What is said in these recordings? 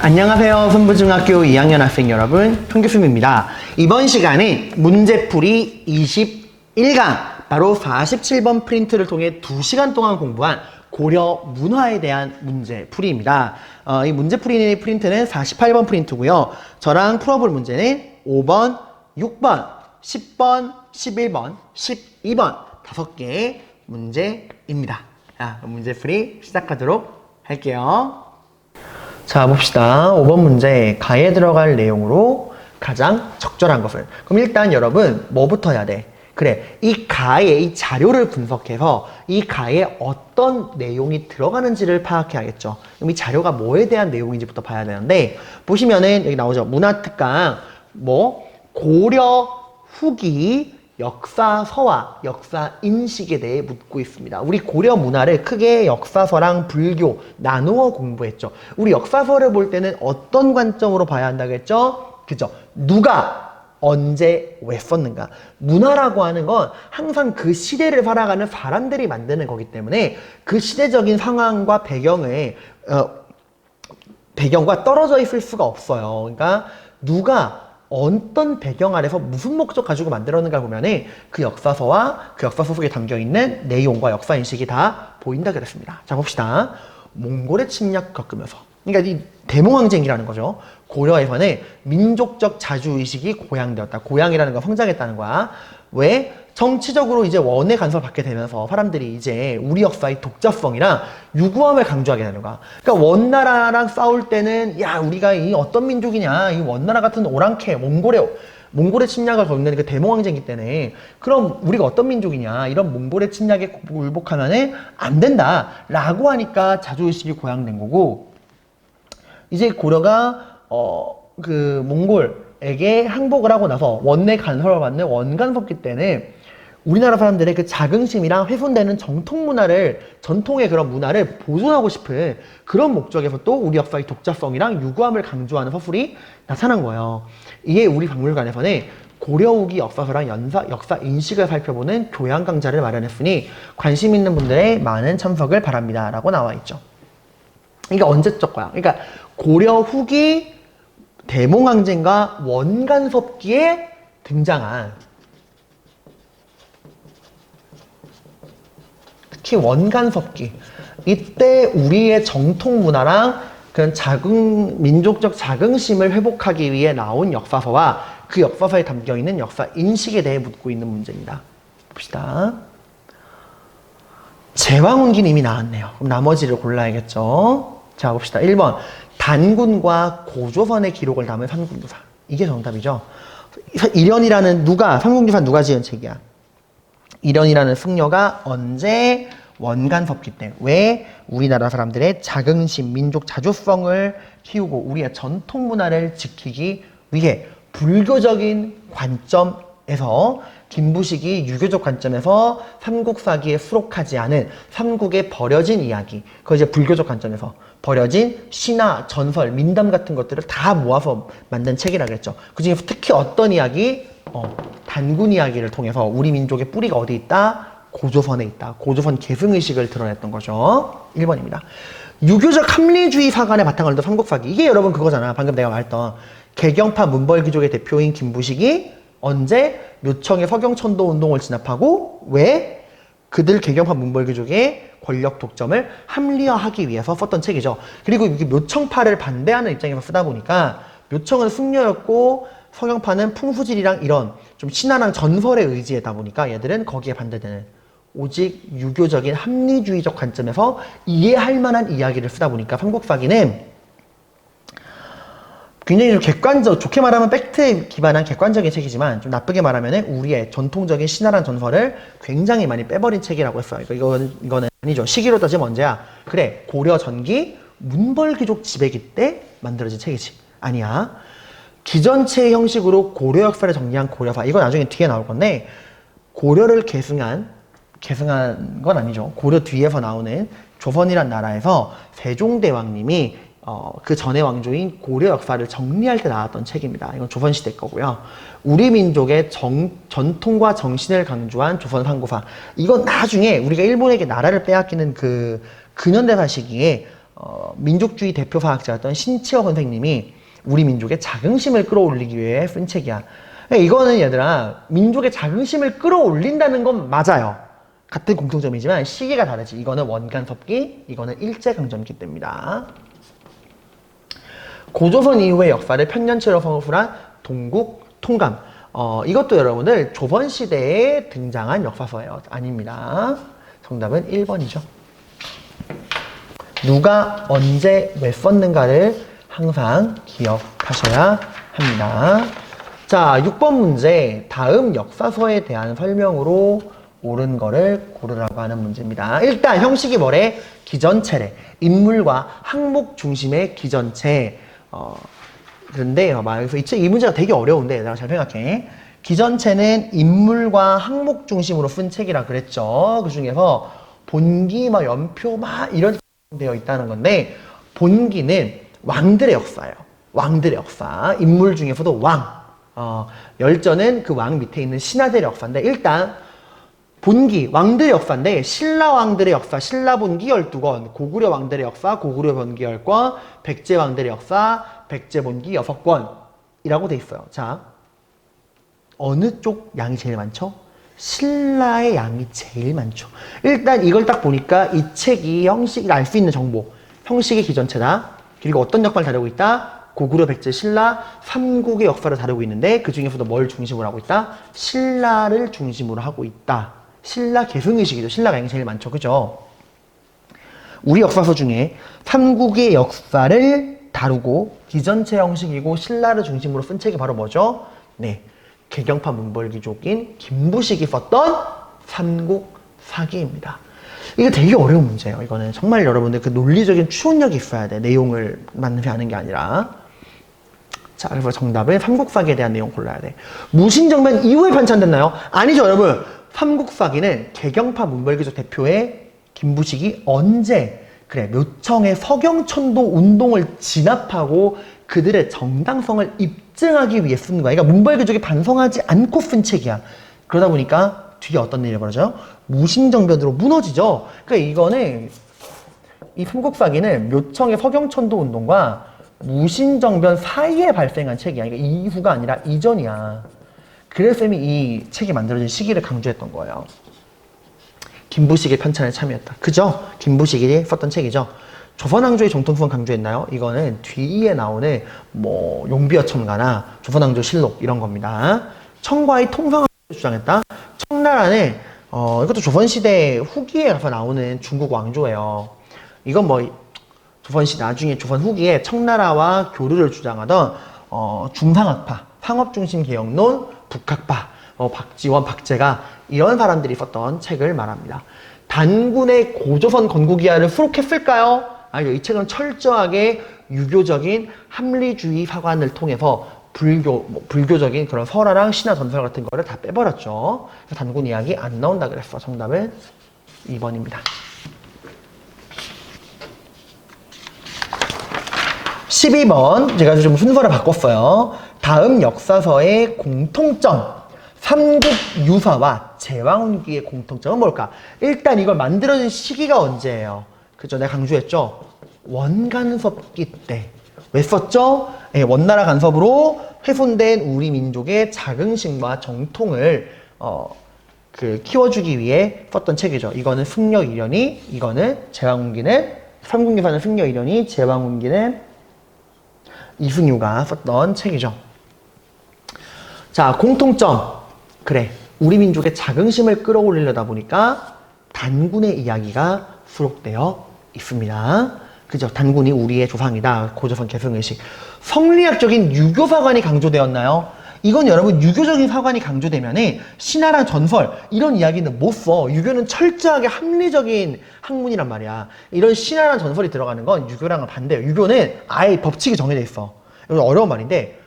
안녕하세요. 선부중학교 2학년 학생 여러분, 통교수입니다. 이번 시간에 문제풀이 21강, 바로 47번 프린트를 통해 2시간 동안 공부한 고려 문화에 대한 문제풀이입니다. 이 문제풀이 프린트는 48번 프린트고요. 저랑 풀어볼 문제는 5번, 6번, 10번, 11번, 12번 5개의 문제입니다. 자, 문제풀이 시작하도록 할게요. 자, 봅시다. 5번 문제. 가에 들어갈 내용으로 가장 적절한 것을. 그럼 일단 여러분, 뭐부터 해야 돼? 그래, 이 가에 이 자료를 분석해서 이 가에 어떤 내용이 들어가는지를 파악해야겠죠. 그럼 이 자료가 뭐에 대한 내용인지부터 봐야 되는데, 보시면은 여기 나오죠. 문화특강, 고려 후기 역사서와 역사인식에 대해 묻고 있습니다. 우리 고려 문화를 크게 역사서랑 불교 나누어 공부했죠. 우리 역사서를 볼 때는 어떤 관점으로 봐야 한다고 했죠? 그죠? 누가 언제 왜 썼는가. 문화라고 하는 건 항상 그 시대를 살아가는 사람들이 만드는 거기 때문에 그 시대적인 상황과 배경과 떨어져 있을 수가 없어요. 그러니까 누가 어떤 배경 아래서 무슨 목적 가지고 만들었는가 보면은 그 역사서와 그 역사서 속에 담겨있는 내용과 역사인식이 다 보인다 그랬습니다. 자, 봅시다. 몽골의 침략 겪으면서. 그러니까 이 대몽항쟁이라는 거죠. 고려에서는 민족적 자주의식이 고양되었다. 고양이라는 건 성장했다는 거야. 왜? 정치적으로 이제 원의 간섭을 받게 되면서 사람들이 이제 우리 역사의 독자성이랑 유구함을 강조하게 되는 거야. 그러니까 원나라랑 싸울 때는 야, 우리가 이 어떤 민족이냐, 이 원나라 같은 오랑캐 몽골의 침략을 겪는 그 대몽항쟁이 때문에 그럼 우리가 어떤 민족이냐, 이런 몽골의 침략에 굴복하면은 안 된다라고 하니까 자주의식이 고양된 거고, 이제 고려가 몽골에게 항복을 하고 나서 원내 간섭을 받는 원간섭기 때는 우리나라 사람들의 그 자긍심이랑 훼손되는 전통의 그런 문화를 보존하고 싶은 그런 목적에서 또 우리 역사의 독자성이랑 유구함을 강조하는 서술이 나타난 거예요. 이게 우리 박물관에서는 고려 후기 역사서랑 역사 인식을 살펴보는 교양 강좌를 마련했으니 관심 있는 분들의 많은 참석을 바랍니다. 라고 나와 있죠. 이게 언제적 거야? 그러니까 고려 후기 대몽항쟁과 원간섭기에 등장한, 특히 원간섭기, 이때 우리의 정통 문화랑 그런 민족적 자긍심을 회복하기 위해 나온 역사서와 그 역사서에 담겨있는 역사 인식에 대해 묻고 있는 문제입니다. 봅시다. 제왕운기는 이미 나왔네요. 그럼 나머지를 골라야겠죠. 자, 봅시다. 1번. 단군과 고조선의 기록을 담은 삼국유사. 이게 정답이죠. 삼국유사 누가 지은 책이야? 이련이라는 승려가 언제 원간섭기 때, 왜 우리나라 사람들의 자긍심, 민족 자주성을 키우고 우리의 전통 문화를 지키기 위해 불교적인 관점에서, 김부식이 유교적 관점에서 삼국사기에 수록하지 않은 삼국의 버려진 이야기, 그거 이제 불교적 관점에서 버려진 신화, 전설, 민담 같은 것들을 다 모아서 만든 책이라겠죠. 그 중에 특히 어떤 이야기? 단군 이야기를 통해서 우리 민족의 뿌리가 어디 있다? 고조선에 있다. 고조선 계승의식을 드러냈던 거죠. 1번입니다. 유교적 합리주의 사관의 바탕을 둔 삼국사기. 이게 여러분 그거잖아. 방금 내가 말했던 개경파 문벌귀족의 대표인 김부식이 언제 묘청의 서경천도 운동을 진압하고, 왜? 그들 개경파 문벌귀족의 권력 독점을 합리화하기 위해서 썼던 책이죠. 그리고 이게 묘청파를 반대하는 입장에서 쓰다 보니까 묘청은 승려였고 서경파는 풍수질이랑 이런 좀 신화랑 전설에 의지하다 보니까 얘들은 거기에 반대되는 오직 유교적인 합리주의적 관점에서 이해할 만한 이야기를 쓰다 보니까 삼국사기는 굉장히 좀 좋게 말하면 팩트에 기반한 객관적인 책이지만 좀 나쁘게 말하면 우리의 전통적인 신화란 전설을 굉장히 많이 빼버린 책이라고 했어요. 이거는 아니죠. 시기로 따지면 언제야? 그래, 고려 전기 문벌귀족 지배기 때 만들어진 책이지. 아니야. 기전체 형식으로 고려 역사를 정리한 고려사. 이건 나중에 뒤에 나올 건데, 고려를 계승한 건 아니죠. 고려 뒤에서 나오는 조선이란 나라에서 세종대왕님이 그 전의 왕조인 고려 역사를 정리할 때 나왔던 책입니다. 이건 조선시대 거고요. 우리 민족의 전통과 정신을 강조한 조선상고사. 이건 나중에 우리가 일본에게 나라를 빼앗기는 그 근현대사 시기에 민족주의 대표 사학자였던 신치어 선생님이 우리 민족의 자긍심을 끌어올리기 위해 쓴 책이야. 이거는 얘들아, 민족의 자긍심을 끌어올린다는 건 맞아요. 같은 공통점이지만 시기가 다르지. 이거는 원간섭기, 이거는 일제강점기 때입니다. 고조선 이후의 역사를 편년체로 서술한 동국 통감. 이것도 여러분들 조선시대에 등장한 역사서예요. 아닙니다. 정답은 1번이죠. 누가 언제 왜 썼는가를 항상 기억하셔야 합니다. 자, 6번 문제. 다음 역사서에 대한 설명으로 옳은 거를 고르라고 하는 문제입니다. 일단 형식이 뭐래? 기전체래. 인물과 항목 중심의 기전체. 그런데 그래서 이 문제가 되게 어려운데 내가 잘 생각해. 기전체는 인물과 항목 중심으로 쓴 책이라 그랬죠. 그 중에서 본기, 연표, 이런 되어 있다는 건데, 본기는 왕들의 역사예요. 왕들의 역사. 인물 중에서도 왕. 열전은 그 왕 밑에 있는 신하들의 역사인데, 일단 본기, 왕들의 역사인데, 신라 왕들의 역사, 신라 본기 12권, 고구려 왕들의 역사, 고구려 본기 10권, 백제 왕들의 역사, 백제 본기 6권이라고 돼 있어요. 자, 어느 쪽 양이 제일 많죠? 신라의 양이 제일 많죠. 일단 이걸 딱 보니까 이 책이 형식을 알 수 있는 정보. 형식의 기전체다. 그리고 어떤 역사를 다루고 있다? 고구려, 백제, 신라, 삼국의 역사를 다루고 있는데 그 중에서도 뭘 중심으로 하고 있다? 신라를 중심으로 하고 있다. 신라 계승의식이죠. 신라가 양이 제일 많죠. 그죠? 우리 역사서 중에 삼국의 역사를 다루고 기전체 형식이고 신라를 중심으로 쓴 책이 바로 뭐죠? 네. 개경파 문벌귀족인 김부식이 썼던 삼국사기입니다. 이게 되게 어려운 문제예요. 이거는 정말 여러분들 그 논리적인 추론력이 있어야 돼. 내용을 만회하는 게 아니라. 자, 그래서 정답은 삼국사기에 대한 내용 골라야 돼. 무신정변 이후에 편찬됐나요? 아니죠, 여러분. 삼국사기는 개경파 문벌귀족 대표의 김부식이 언제 묘청의 서경천도 운동을 진압하고 그들의 정당성을 입증하기 위해 쓴 거야. 그러니까 문벌귀족이 반성하지 않고 쓴 책이야. 그러다 보니까 뒤에 어떤 일이 벌어져요? 무신정변으로 무너지죠. 그러니까 이거는 이 삼국사기는 묘청의 서경천도 운동과 무신정변 사이에 발생한 책이야. 그러니까 이후가 아니라 이전이야. 그래서 쌤이 이 책이 만들어진 시기를 강조했던 거예요. 김부식의 편찬에 참여했다. 그죠? 김부식이 썼던 책이죠. 조선왕조의 정통성을 강조했나요? 이거는 뒤에 나오는 용비어첨가나 조선왕조 실록 이런 겁니다. 청과의 통상을 주장했다. 청나라는 이것도 조선시대 후기에 가서 나오는 중국 왕조예요. 이건 조선시대 나중에 조선 후기에 청나라와 교류를 주장하던 중상학파, 상업중심 개혁론, 북학파, 박지원, 박재가 이런 사람들이 썼던 책을 말합니다. 단군의 고조선 건국이야를 수록했을까요? 아니요. 이 책은 철저하게 유교적인 합리주의 사관을 통해서 불교적인 그런 설화랑 신화 전설 같은 거를 다 빼버렸죠. 그래서 단군 이야기 안 나온다 그랬어. 정답은 2번입니다. 12번 제가 좀 순서를 바꿨어요. 다음 역사서의 공통점. 삼국유사와 제왕후기의 공통점은 뭘까? 일단 이걸 만들어진 시기가 언제예요? 그죠? 내가 강조했죠? 원간섭기 때. 왜 썼죠? 네, 원나라 간섭으로 훼손된 우리 민족의 자긍심과 정통을 키워주기 위해 썼던 책이죠. 이거는 승려이련이, 이거는 제왕후기는, 삼국유사는 승려이련이, 제왕후기는 이승유가 썼던 책이죠. 자, 공통점. 그래, 우리 민족의 자긍심을 끌어올리려다 보니까 단군의 이야기가 수록되어 있습니다. 그죠? 단군이 우리의 조상이다. 고조선 개성의식. 성리학적인 유교 사관이 강조되었나요? 이건 여러분 유교적인 사관이 강조되면 신화랑 전설 이런 이야기는 못 써. 유교는 철저하게 합리적인 학문이란 말이야. 이런 신화랑 전설이 들어가는 건 유교랑은 반대예요. 유교는 아예 법칙이 정해져 있어. 이건 어려운 말인데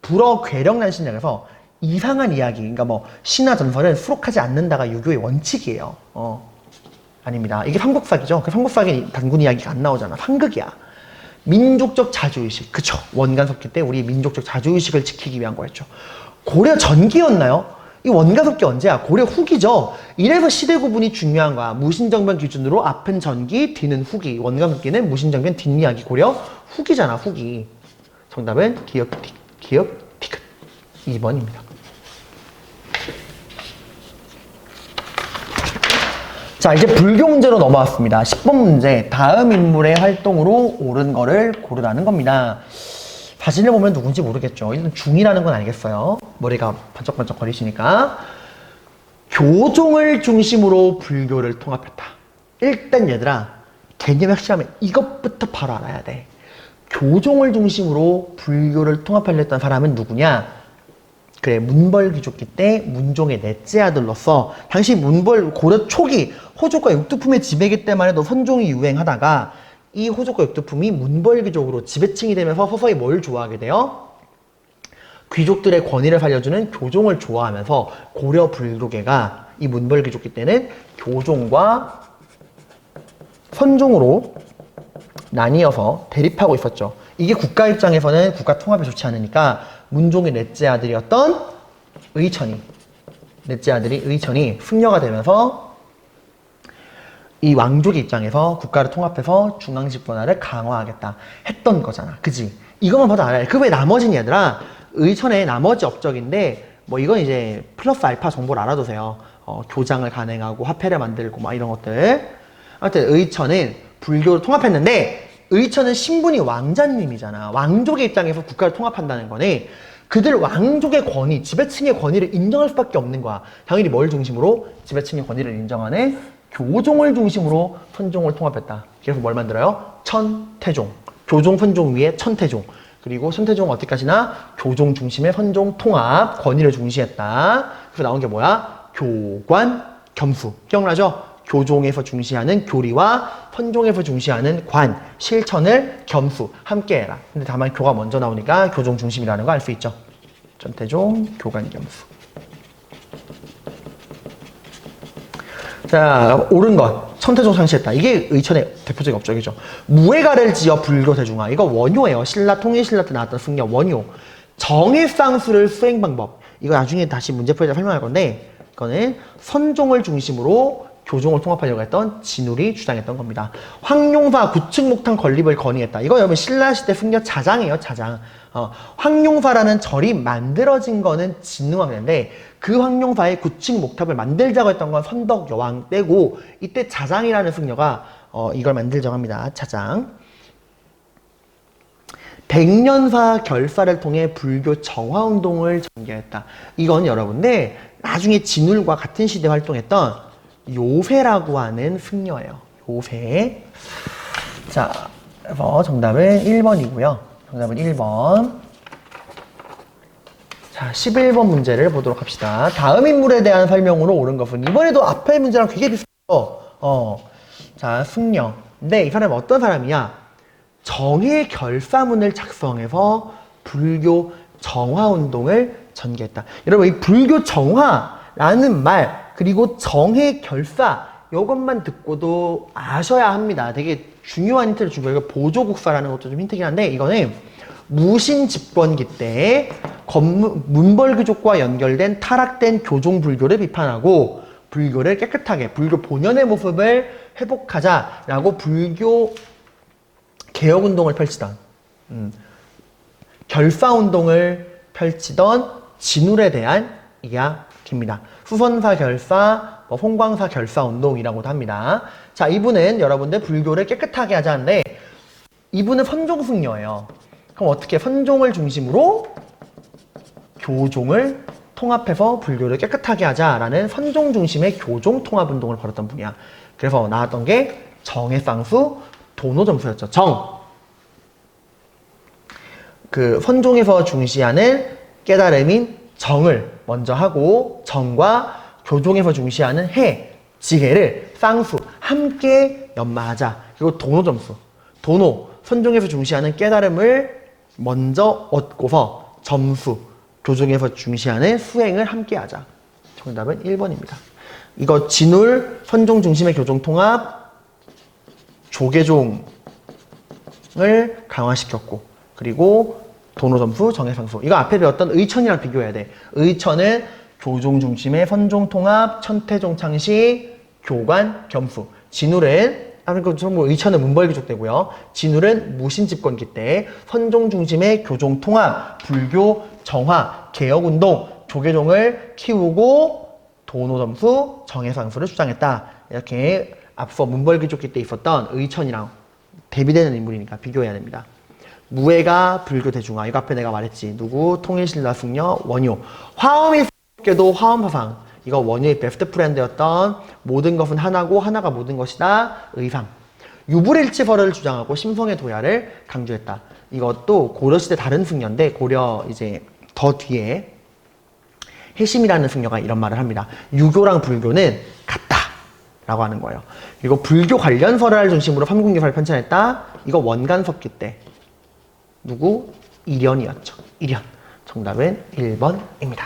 불어 괴력난 신약에서 이상한 이야기, 그러니까 신화 전설은 수록하지 않는다가 유교의 원칙이에요. 아닙니다. 이게 삼국사기죠. 그 삼국사기 단군 이야기가 안 나오잖아. 상극이야. 민족적 자주의식. 그쵸. 원간섭기 때 우리 민족적 자주의식을 지키기 위한 거였죠. 고려 전기였나요? 이 원가속기 언제야? 고려 후기죠. 이래서 시대 구분이 중요한 거야. 무신정변 기준으로 앞은 전기, 뒤는 후기. 원가속기는 무신정변 뒷이야기 고려 후기잖아, 후기. 정답은 기억 티켓 2번입니다. 자, 이제 불교 문제로 넘어왔습니다. 10번 문제. 다음 인물의 활동으로 옳은 거를 고르라는 겁니다. 사진을 보면 누군지 모르겠죠. 일단 중이라는 건 알겠어요. 머리가 번쩍번쩍 거리시니까. 교종을 중심으로 불교를 통합했다. 일단 얘들아, 개념이 확실하면 이것부터 바로 알아야 돼. 교종을 중심으로 불교를 통합하려 했던 사람은 누구냐? 그래, 문벌귀족기 때 문종의 넷째 아들로서 당시 고려 초기 호족과 육두품의 지배기 때만 해도 선종이 유행하다가 이 호족과 육두품이 문벌귀족으로 지배층이 되면서 서서히 뭘 좋아하게 돼요? 귀족들의 권위를 살려주는 교종을 좋아하면서 고려 불교계가 이 문벌귀족기 때는 교종과 선종으로 나뉘어서 대립하고 있었죠. 이게 국가 입장에서는 국가 통합에 좋지 않으니까 문종의 넷째 아들이었던 넷째 아들이 의천이 승려가 되면서 이 왕족의 입장에서 국가를 통합해서 중앙집권화를 강화하겠다 했던 거잖아. 그지? 이것만 봐도 알아야 돼. 그 외 나머지는 얘들아, 의천의 나머지 업적인데 뭐 이건 이제 플러스 알파 정보를 알아두세요. 교장을 간행하고 화폐를 만들고 막 이런 것들. 아무튼 의천은 불교를 통합했는데 의천은 신분이 왕자님이잖아. 왕족의 입장에서 국가를 통합한다는 거네. 그들 왕족의 권위, 지배층의 권위를 인정할 수밖에 없는 거야. 당연히 뭘 중심으로? 지배층의 권위를 인정하는 교종을 중심으로 선종을 통합했다. 그래서 뭘 만들어요? 천태종. 교종, 선종 위에 천태종. 그리고 천태종은 어디까지나? 교종 중심의 선종 통합, 권위를 중시했다. 그래서 나온 게 뭐야? 교관, 겸수. 기억나죠? 교종에서 중시하는 교리와 선종에서 중시하는 관, 실천을 겸수, 함께 해라. 근데 다만 교가 먼저 나오니까 교종 중심이라는 거 알 수 있죠. 천태종, 교관, 겸수. 자, 옳은 것. 천태종 상시했다. 이게 의천의 대표적인 업적이죠. 무예가를 지어 불교 대중화. 이거 원효예요. 신라, 통일신라 때 나왔던 승려 원효. 정해쌍수를 수행 방법. 이거 나중에 다시 문제풀이에서 설명할 건데, 이거는 선종을 중심으로 교종을 통합하려고 했던 진울이 주장했던 겁니다. 황용사 구축목탄 건립을 건의했다. 이거 여러분 신라시대 승려 자장이에요, 자장. 황용사라는 절이 만들어진 거는 진흥왕인데 그 황용사의 구축목탑을 만들자고 했던 건 선덕 여왕 때고 이때 자장이라는 승려가 이걸 만들자고 합니다. 자장. 백년사 결사를 통해 불교 정화운동을 전개했다. 이건 여러분들 나중에 진울과 같은 시대에 활동했던 요회라고 하는 승려예요. 요회. 자, 그래서 정답은 1번이고요. 정답은 1번. 자, 11번 문제를 보도록 합시다. 다음 인물에 대한 설명으로 옳은 것은 이번에도 앞에 문제랑 되게 비슷해요. 자, 승려. 근데 이 사람은 어떤 사람이냐? 정의 결사문을 작성해서 불교 정화운동을 전개했다. 여러분, 이 불교 정화라는 말 그리고 정의 결사 이것만 듣고도 아셔야 합니다. 되게 중요한 힌트를 준 거예요. 보조국사라는 것도 좀 힌트긴 한데 이거는 무신 집권기 때 문벌귀족과 연결된 타락된 교종 불교를 비판하고 불교를 깨끗하게 불교 본연의 모습을 회복하자라고 불교 개혁운동을 펼치던 결사운동을 펼치던 진울에 대한 이야기입니다. 수선사 결사, 홍광사 결사운동이라고도 합니다. 자, 이분은 여러분들 불교를 깨끗하게 하자는데 이분은 선종승려예요. 그럼 어떻게 선종을 중심으로 교종을 통합해서 불교를 깨끗하게 하자라는 선종 중심의 교종 통합 운동을 벌였던 분이야. 그래서 나왔던 게 정해쌍수, 도노점수였죠. 그 선종에서 중시하는 깨달음인 정을 먼저 하고 정과 교종에서 중시하는 해, 지혜를 쌍수 함께 연마하자. 그리고 도노점수. 도노, 선종에서 중시하는 깨달음을 먼저 얻고서 점수, 교종에서 중시하는 수행을 함께 하자. 정답은 1번입니다. 이거 진울, 선종 중심의 교종통합, 조계종을 강화시켰고 그리고 도노점수, 정해상수. 이거 앞에 배웠던 의천이랑 비교해야 돼. 의천은 교종 중심의 선종통합, 천태종 창시, 교관, 겸수. 진울은 의천은 문벌귀족 때고요. 진울은 무신집권기 때 선종 중심의 교종통합, 불교 정화, 개혁운동, 조계종을 키우고 도노점수, 정해상수를 주장했다. 이렇게 앞서 문벌귀족기 때 있었던 의천이랑 대비되는 인물이니까 비교해야 됩니다. 무예가 불교 대중화. 이거 앞에 내가 말했지. 누구? 통일신라 승려 원효. 화엄일께도 화엄사상. 이거 원효의 베스트 프렌드였던 모든 것은 하나고 하나가 모든 것이다. 의상. 유불일치설을 주장하고 심성의 도야를 강조했다. 이것도 고려시대 다른 승려인데 고려 이제 더 뒤에 해심이라는 승려가 이런 말을 합니다. 유교랑 불교는 같다 라고 하는 거예요. 그리고 불교 관련설을 중심으로 삼국유사를 편찬했다. 이거 원간석기 때 누구? 일현이었죠. 일현. 정답은 1번입니다.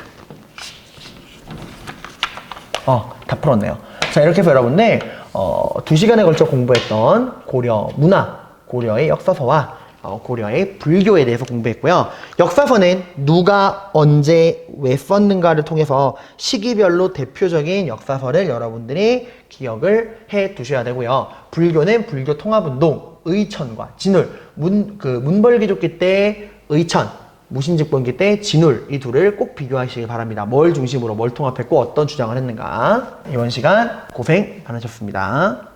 다 풀었네요. 자, 이렇게 해서 여러분들 2시간에 걸쳐 공부했던 고려 문화, 고려의 역사서와 고려의 불교에 대해서 공부했고요. 역사서는 누가 언제 왜 썼는가를 통해서 시기별로 대표적인 역사서를 여러분들이 기억을 해 두셔야 되고요. 불교는 불교 통합운동, 의천과 진울, 문벌귀족기 때 의천, 무신집권기 때 진울, 이 둘을 꼭 비교하시기 바랍니다. 뭘 중심으로 뭘 통합했고 어떤 주장을 했는가. 이번 시간 고생 많으셨습니다.